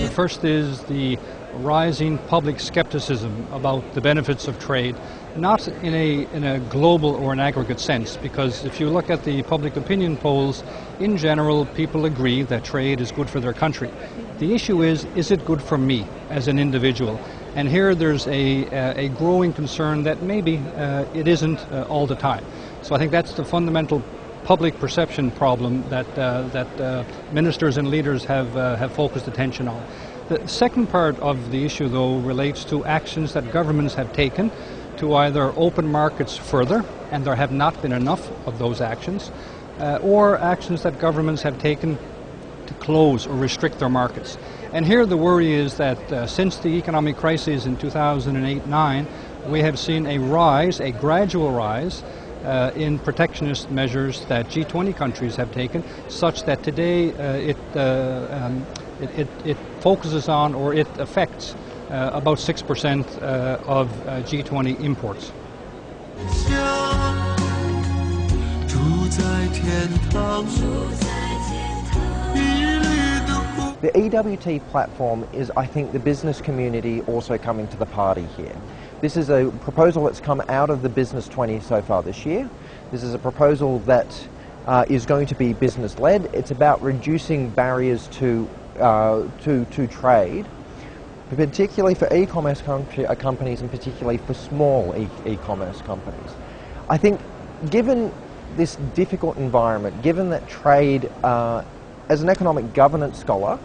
The first is the rising public skepticism about the benefits of trade, not in a global or an aggregate sense, because if you look at the public opinion polls, in general, people agree that trade is good for their country. The issue is it good for me as an individual? And here there's a growing concern that maybe it isn't all the time. So I think that's the fundamental public perception problem that ministers and leaders have focused attention on. The second part of the issue, though, relates to actions that governments have taken to either open markets further, and there have not been enough of those actions, or actions that governments have taken to close or restrict their markets. And here the worry is that since the economic crisis in 2008-9, we have seen a gradual rise in protectionist measures that G20 countries have taken, such that today it focuses on, or it affects about 6% of G20 imports. The e-WTP platform is, I think, the business community also coming to the party here. This is a proposal that's come out of the Business 20 so far this year. This is a proposal that is going to be business-led. It's about reducing barriers to trade, particularly for e-commerce companies and particularly for small e-commerce companies. I think given this difficult environment, given that trade, as an economic governance scholar,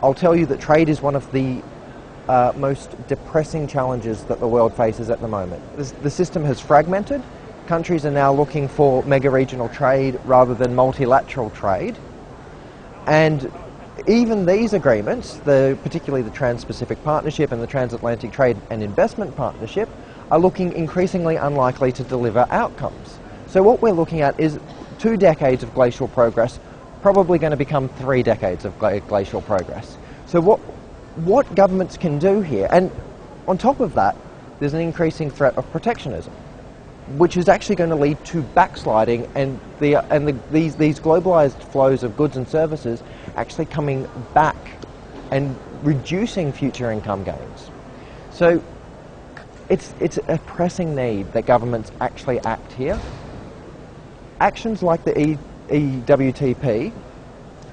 I'll tell you that trade is one of the most depressing challenges that the world faces at the moment. The system has fragmented. Countries are now looking for mega-regional trade rather than multilateral trade. And even these agreements, particularly the Trans-Pacific Partnership and the Transatlantic Trade and Investment Partnership, are looking increasingly unlikely to deliver outcomes. So what we're looking at is 2 decades of glacial progress, probably going to become 3 decades of glacial progress. So what governments can do here, and on top of that, there's an increasing threat of protectionism, which is actually going to lead to backsliding and these globalized flows of goods and services actually coming back and reducing future income gains. So it's a pressing need that governments actually act here. Actions like the e-WTP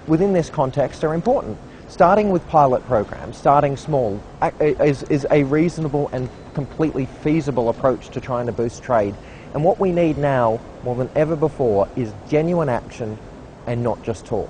within this context are important. Starting with pilot programs, starting small, is a reasonable and completely feasible approach to trying to boost trade. And what we need now, more than ever before, is genuine action and not just talk.